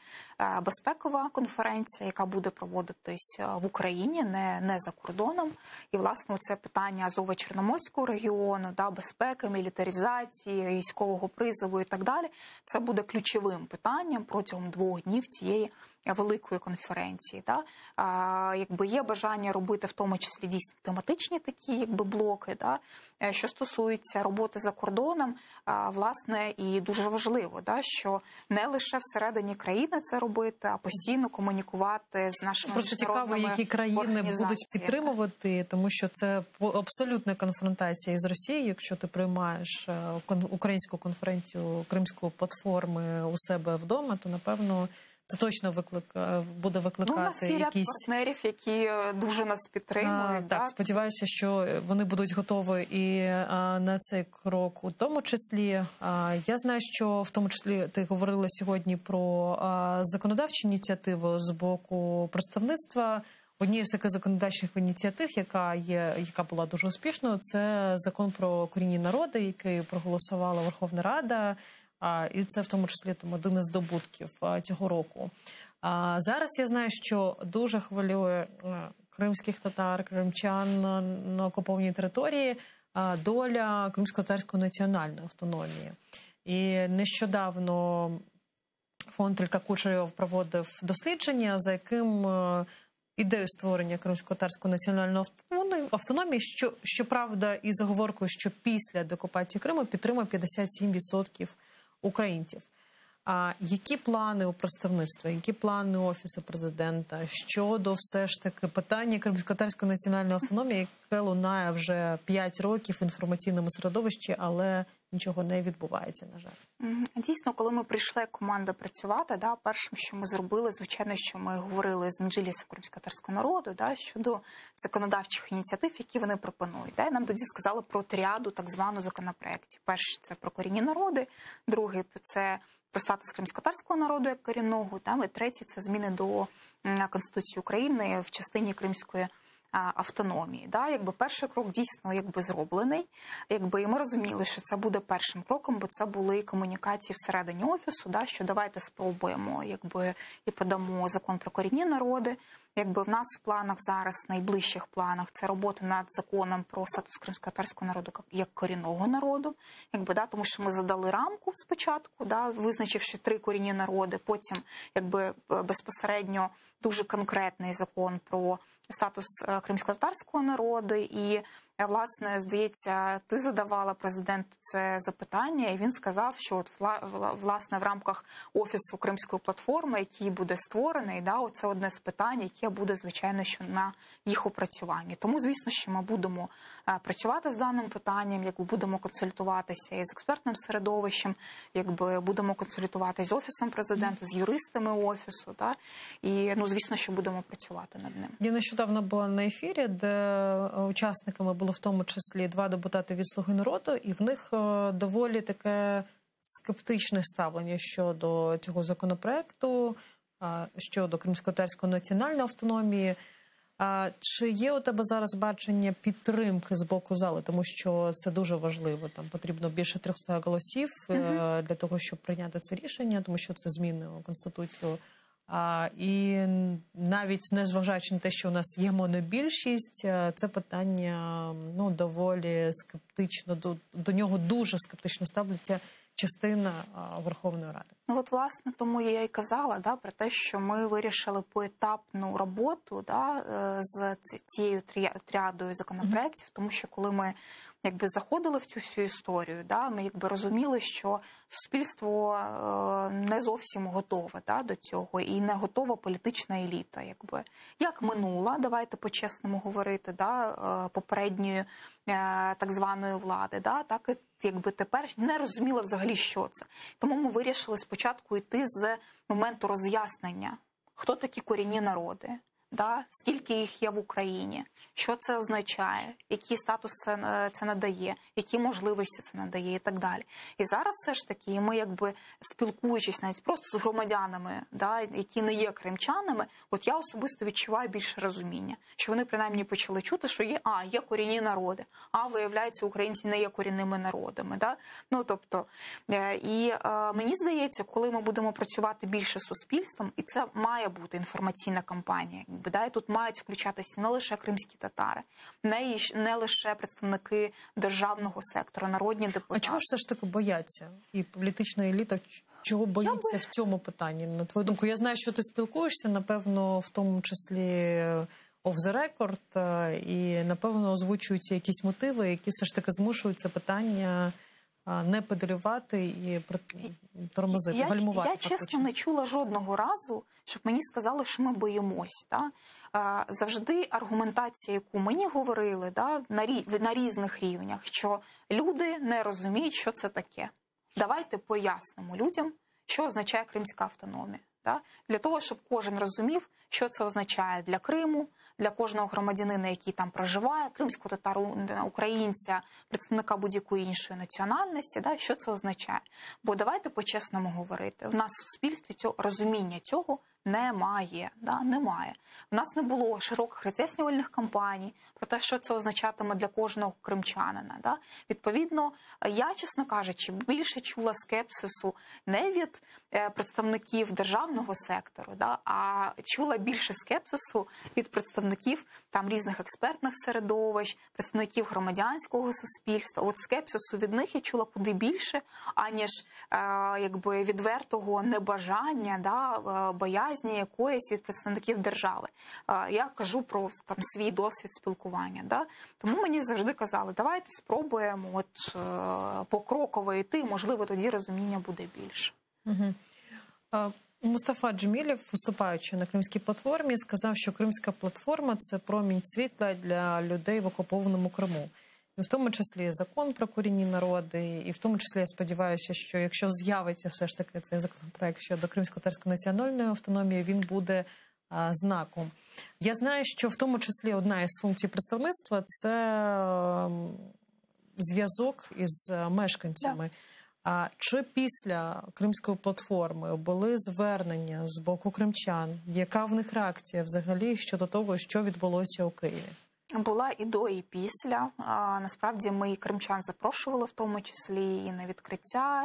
безпекова конференція, яка буде проводитись в Україні, не за кордоном. І, власне, це питання Азово-Чорноморського регіону, да, безпеки, мілітаризації, військового призову і так далі. Це буде ключовим питанням протягом 2 днів цієї великої конференції. Да? Якби є бажання робити в тому числі дійсно тематичні такі якби блоки, да? Що стосується роботи за кордоном, власне, і дуже важливо, да? Що не лише всередині країни це робити, а постійно комунікувати з нашими просто цікаво, які країни будуть підтримувати, тому що це абсолютна конфронтація із Росією. Якщо ти приймаєш українську конференцію Кримської платформи у себе вдома, то, напевно, це точно буде викликати у нас є ряд партнерів, які дуже нас підтримують. Так, сподіваюся, що вони будуть готові і на цей крок у тому числі. Я знаю, що в тому числі ти говорила сьогодні про законодавчу ініціативу з боку представництва. Однією з таких законодавчих ініціатив, яка була дуже успішною, це закон про корінні народи, який проголосувала Верховна Рада. І це в тому числі один із здобутків цього року. Зараз я знаю, що дуже хвилює кримських татар, кримчан на окупованій території доля Кримсько-татарської національної автономії. І нещодавно фонд Ілька Кучерєва проводив дослідження, за яким ідею створення Кримсько-татарської національної автономії, щоправда, із оговоркою, що після деокупації Криму підтримує 57% українців. Які плани у представництва, які плани у Офісу Президента щодо все ж таки питання Кримсько-татарської національної автономії, яке лунає вже 5 років в інформаційному середовищі, але нічого не відбувається, на жаль? Дійсно, коли ми прийшли як команда працювати, першим, що ми зробили, звичайно, що ми говорили з Меджлісом кримськотатарського народу щодо законодавчих ініціатив, які вони пропонують. Нам тоді сказали про тріаду так звану законопроєктів. Перший – це про корінні народи, другий – це про статус кримськотатарського народу як корінного, і третій – це зміни до Конституції України в частині кримської автономії. Перший крок дійсно зроблений. І ми розуміли, що це буде першим кроком, бо це були комунікації всередині Офісу, що давайте спробуємо і подамо закон про корінні народи. В нас в планах зараз, найближчих планах, це робота над законом про статус кримськотатарського народу як корінного народу. Тому що ми задали рамку спочатку, визначивши 3 корінні народи, потім безпосередньо дуже конкретний закон про статус кримськотатарського народу. І, власне, здається, ти задавала президенту це запитання, і він сказав, що власне в рамках Офісу Кримської платформи, який буде створений, це одне з питань, яке буде, звичайно, що на їх опрацюванні. Тому, звісно, що ми будемо працювати з даним питанням, будемо консультуватися із експертним середовищем, будемо консультуватися з Офісом Президента, з юристами Офісу, і, звісно, що будемо працювати над ним. Я нещодавно була на ефірі, де учасниками було в тому числі 2 депутати від «Слуги народу», і в них доволі таке скептичне ставлення щодо цього законопроекту, щодо кримськотатарської національної автономії. Чи є у тебе зараз бачення підтримки з боку зали? Тому що це дуже важливо. Там потрібно більше 300 голосів для того, щоб прийняти це рішення, тому що це зміни у Конституцію. І навіть незважаючи на те, що у нас є монобільшість, це питання доволі скептично, до нього дуже скептично ставляться частина Верховної Ради. Власне, тому я й казала про те, що ми вирішили поетапну роботу з цією тріадою законопроєктів, тому що коли ми заходили в цю всю історію, ми розуміли, що суспільство не зовсім готове до цього і не готова політична еліта. Як минула, давайте по-чесному говорити, попередньої так званої влади, так і тепер не розуміла взагалі, що це. Тому ми вирішили спочатку йти з моменту роз'яснення, хто такі корінні народи, скільки їх є в Україні, що це означає, який статус це надає, які можливості це надає і так далі. І зараз все ж таки ми спілкуючись навіть просто з громадянами, які не є кримчанами, я особисто відчуваю більше розуміння, що вони принаймні почали чути, що є корінні народи, виявляється, українці не є корінними народами. І мені здається, коли ми будемо працювати більше з суспільством, і це має бути інформаційна кампанія, і тут мають включатися не лише кримські татари, не лише представники державного сектору, народні депутати. А чого ж все ж таки бояться? І політична еліта чого боїться в цьому питанні? На твою думку, я знаю, що ти спілкуєшся, напевно, в тому числі off the record, і, напевно, озвучуються якісь мотиви, які все ж таки змушують це питання не педалювати і тормозити, гальмувати. Я чесно не чула жодного разу, щоб мені сказали, що ми боїмось. Завжди аргументація, яку мені говорили на різних рівнях, що люди не розуміють, що це таке. Давайте пояснимо людям, що означає кримська автономія. Да? Для того, щоб кожен розумів, що це означає для Криму, для кожного громадянина, який там проживає, кримського татару, українця, представника будь-якої іншої національності, да, що це означає. Бо давайте по-чесному говорити, в нас в суспільстві розуміння цього немає. Да, немає. В нас не було широких роз'яснювальних кампаній про те, що це означатиме для кожного кримчанина. Да. Відповідно, я, чесно кажучи, більше чула скепсису не від представників державного сектору, да, а чула більше скепсису від представників там різних експертних середовищ, представників громадянського суспільства. От скепсису від них я чула куди більше, аніж якби відвертого небажання, да, боязні якоїсь від представників держави. Я кажу про там свій досвід спілкування. Да? Тому мені завжди казали, давайте спробуємо от покроково йти, можливо, тоді розуміння буде більше. Угу. Мустафа Джемілєв, виступаючи на Кримській платформі, сказав, що Кримська платформа – це промінь світла для людей в окупованому Криму. І в тому числі закон про корінні народи, і в тому числі я сподіваюся, що якщо з'явиться все ж таки цей законопроект щодо кримсько-татарської національної автономії, він буде знаком. Я знаю, що в тому числі одна із функцій представництва – це зв'язок із мешканцями. А чи після Кримської платформи були звернення з боку кримчан? Яка в них реакція взагалі щодо того, що відбулося у Києві? Була і до, і після. Насправді ми і кримчан запрошували, в тому числі і на відкриття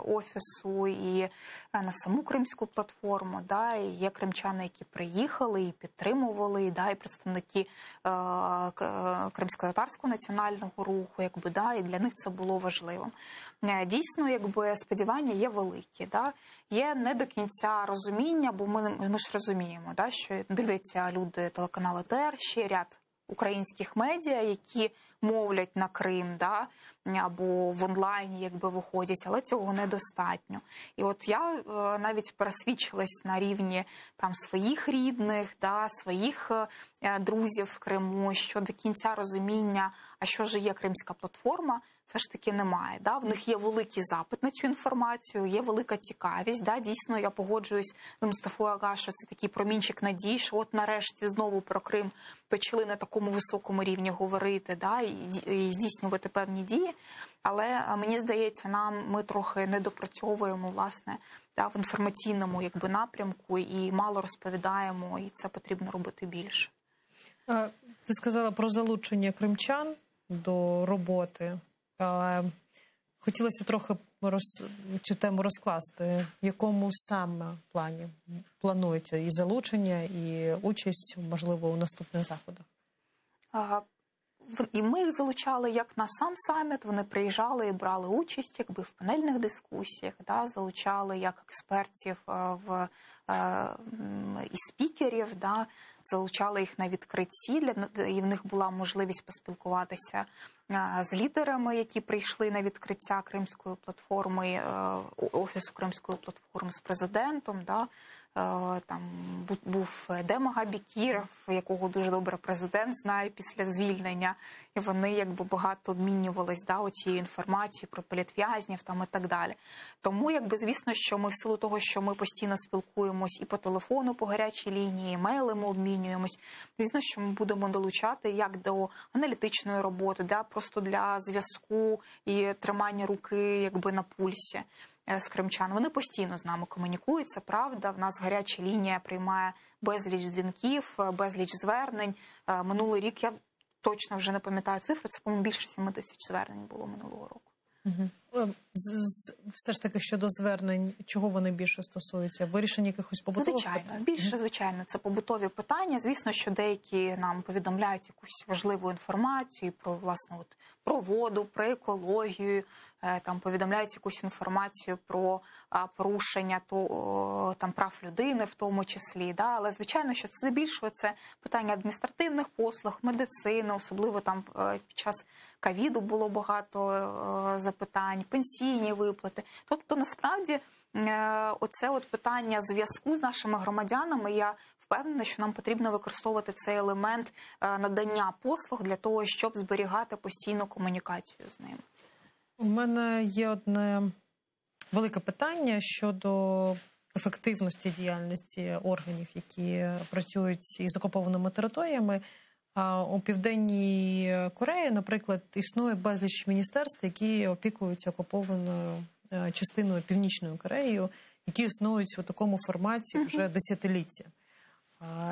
офісу, і на саму Кримську платформу. Да, і є кримчани, які приїхали і підтримували, да, і представники Кримсько-татарського національного руху, якби, да, і для них це було важливим. Дійсно, якби, сподівання є великі. Да. Є не до кінця розуміння, бо ми ж розуміємо, да, що дивляться люди телеканалу ТР, ще ряд українських медіа, які мовлять на Крим, да, або в онлайні якби виходять, але цього недостатньо. І от я навіть пересвідчилась на рівні там своїх рідних, да, своїх друзів в Криму, що до кінця розуміння, а що ж є Кримська платформа, все ж таки немає. Да? В них є великий запит на цю інформацію, є велика цікавість. Да? Дійсно, я погоджуюсь з Мустафою Ага, що це такий промінчик надії, що от нарешті знову про Крим почали на такому високому рівні говорити, да? і здійснювати певні дії. Але мені здається, ми трохи недопрацьовуємо, власне, да, в інформаційному якби, напрямку і мало розповідаємо, і це потрібно робити більше. Ти сказала про залучення кримчан до роботи. Хотілося трохи цю тему розкласти. В якому саме плані планується і залучення, і участь, можливо, у наступних заходах? І ми їх залучали як на сам саміт, вони приїжджали і брали участь якби, в панельних дискусіях, да, залучали як експертів і спікерів, да, залучали їх на відкритті, і в них була можливість поспілкуватися з лідерами, які прийшли на відкриття Кримської платформи, офісу Кримської платформи з президентом, да. Там був Демага Бекіров, якого дуже добре президент знає після звільнення, і вони якби багато обмінювались, да, оцією інформацією про політв'язнів там і так далі. Тому, якби, звісно, що ми в силу того, що ми постійно спілкуємось і по телефону, по гарячій лінії, емейли ми обмінюємось, звісно, що ми будемо долучати як до аналітичної роботи, да, просто для зв'язку і тримання руки якби на пульсі з кримчан. Вони постійно з нами комунікують, це правда. В нас гаряча лінія приймає безліч дзвінків, безліч звернень. Минулий рік, я точно вже не пам'ятаю цифри, це, по-моєму, більше 7 тисяч звернень було минулого року. Все ж таки, щодо звернень, чого вони більше стосуються? Вирішення якихось побутових питань? Звичайно, більше, звичайно, це побутові питання. Звісно, що деякі нам повідомляють якусь важливу інформацію про, власне, от, про воду, про екологію, там повідомляють якусь інформацію про порушення там прав людини, в тому числі, да, але звичайно, що це більше це питання адміністративних послуг, медицини, особливо там під час ковіду було багато запитань, пенсійні виплати. Тобто, насправді, оце от питання зв'язку з нашими громадянами, я впевнена, що нам потрібно використовувати цей елемент надання послуг для того, щоб зберігати постійну комунікацію з ними. У мене є одне велике питання щодо ефективності діяльності органів, які працюють із окупованими територіями. А у Південній Кореї, наприклад, існує безліч міністерств, які опікуються окупованою частиною Північною Кореєю, які існують у такому форматі вже десятиліття.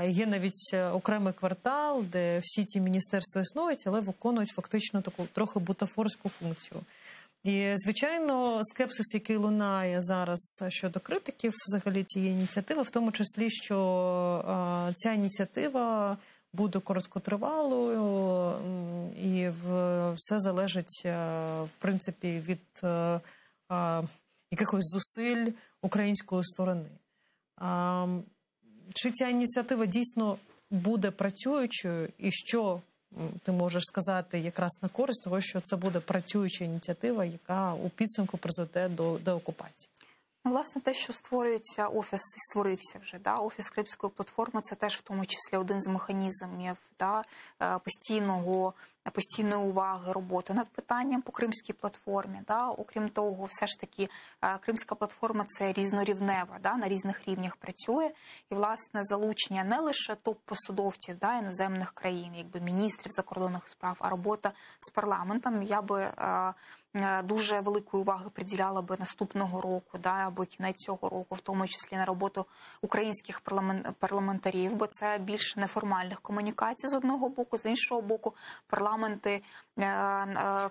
Є навіть окремий квартал, де всі ці міністерства існують, але виконують фактично таку трохи бутафорську функцію. І, звичайно, скепсис, який лунає зараз щодо критиків взагалі цієї ініціативи, в тому числі, що ця ініціатива буде короткотривалою, і все залежить, в принципі, від якихось зусиль української сторони. Чи ця ініціатива дійсно буде працюючою, і що ти можеш сказати якраз на користь того, що це буде працююча ініціатива, яка у підсумку призведе до деокупації? Власне, те, що створюється офіс, і створився вже, офіс Кримської платформи, це теж в тому числі один з механізмів постійної уваги, роботи над питанням по Кримській платформі. Окрім того, все ж таки, Кримська платформа – це різнорівнева, на різних рівнях працює. І, власне, залучення не лише топ-посадовців іноземних країн, якби міністрів закордонних справ, а робота з парламентом. Я би дуже великої уваги приділяла би наступного року, або кінець цього року, в тому числі на роботу українських парламентарів, бо це більше неформальних комунікацій з одного боку, з іншого боку, парламенти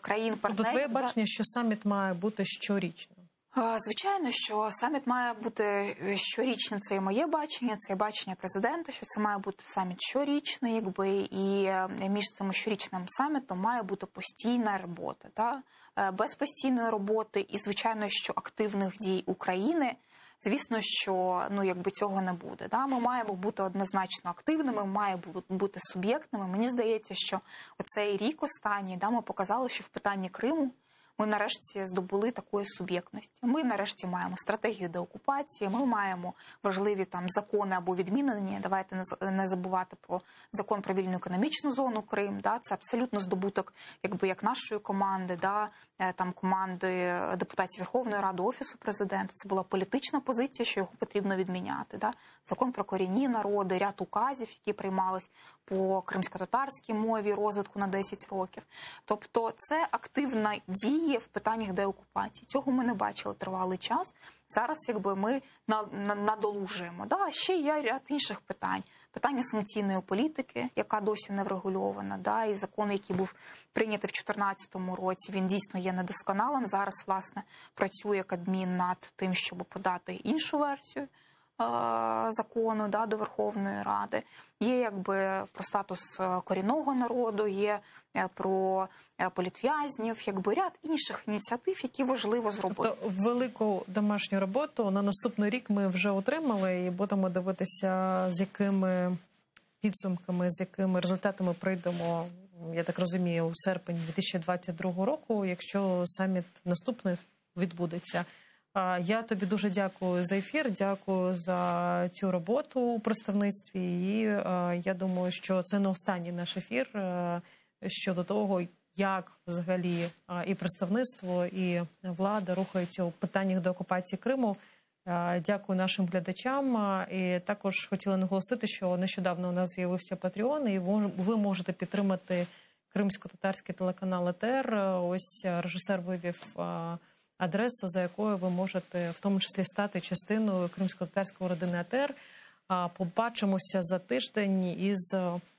країн-партнерів. Тобто твоє бачення, що саміт має бути щорічно? Звичайно, що саміт має бути щорічним. Це і моє бачення, це і бачення президента, що це має бути саміт щорічний, і між цим щорічним самітом має бути постійна робота. Без постійної роботи і, звичайно, що активних дій України, звісно, що цього не буде. Ми маємо бути однозначно активними, маємо бути суб'єктними. Мені здається, що оцей рік останній ми показали, що в питанні Криму ми нарешті здобули такої суб'єктності. Ми нарешті маємо стратегію деокупації, ми маємо важливі закони або відмінені. Давайте не забувати про закон про вільну економічну зону Крим. Це абсолютно здобуток як нашої команди, команди депутатів Верховної Ради, Офісу Президента. Це була політична позиція, що його потрібно відміняти. Закон про корінні народи, ряд указів, які приймались по кримсько-татарській мові, розвитку на 10 років. Тобто це активна дія в питаннях деокупації. Цього ми не бачили тривалий час. Зараз ми надолужуємо. Ще є ряд інших питань. Питання санкційної політики, яка досі не врегульована. І закон, який був прийнятий в 2014 році, він дійсно є недосконалим. Зараз, власне, працює Кабмін над тим, щоб подати іншу версію закону до Верховної Ради. Є про статус корінного народу, є про політв'язнів, ряд інших ініціатив, які важливо зробити. Тобто велику домашню роботу на наступний рік ми вже отримали і будемо дивитися, з якими підсумками, з якими результатами прийдемо, я так розумію, у серпень 2022 року, якщо саміт наступний відбудеться. Я тобі дуже дякую за ефір, дякую за цю роботу у представництві. І я думаю, що це не останній наш ефір щодо того, як взагалі і представництво, і влада рухаються у питаннях деокупації Криму. Дякую нашим глядачам. І також хотіла наголосити, що нещодавно у нас з'явився Patreon, і ви можете підтримати кримсько-татарський телеканал АТР. Ось режисер вивів адресу, за якою ви можете в тому числі стати частиною кримсько-татарської родини АТР. Побачимося за тиждень із,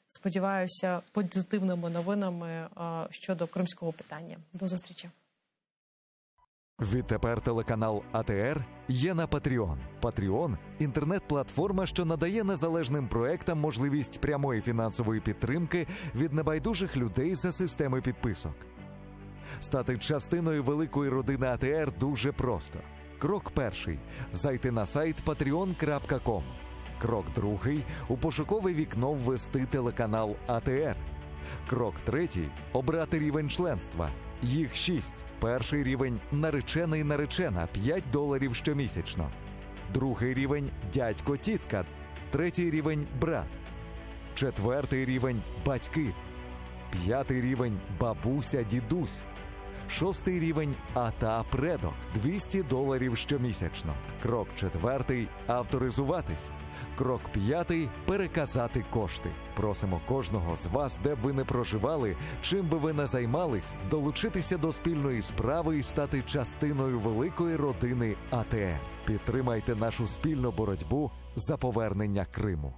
сподіваюся, позитивними новинами щодо кримського питання. До зустрічі. Відтепер телеканал АТР є на Patreon. Patreon – інтернет-платформа, що надає незалежним проектам можливість прямої фінансової підтримки від небайдужих людей за системи підписок. Стати частиною великої родини АТР дуже просто. Крок перший – зайти на сайт patreon.com. Крок другий – у пошукове вікно ввести телеканал АТР. Крок третій – обрати рівень членства. Їх 6. Перший рівень – наречений-наречена, $5 щомісячно. Другий рівень – дядько-тітка. Третій рівень – брат. Четвертий рівень – батьки. П'ятий рівень – бабуся-дідусь. Шостий рівень АТА Предок – $200 щомісячно. Крок четвертий – авторизуватись. Крок п'ятий – переказати кошти. Просимо кожного з вас, де б ви не проживали, чим би ви не займались, долучитися до спільної справи і стати частиною великої родини АТМ. Підтримайте нашу спільну боротьбу за повернення Криму.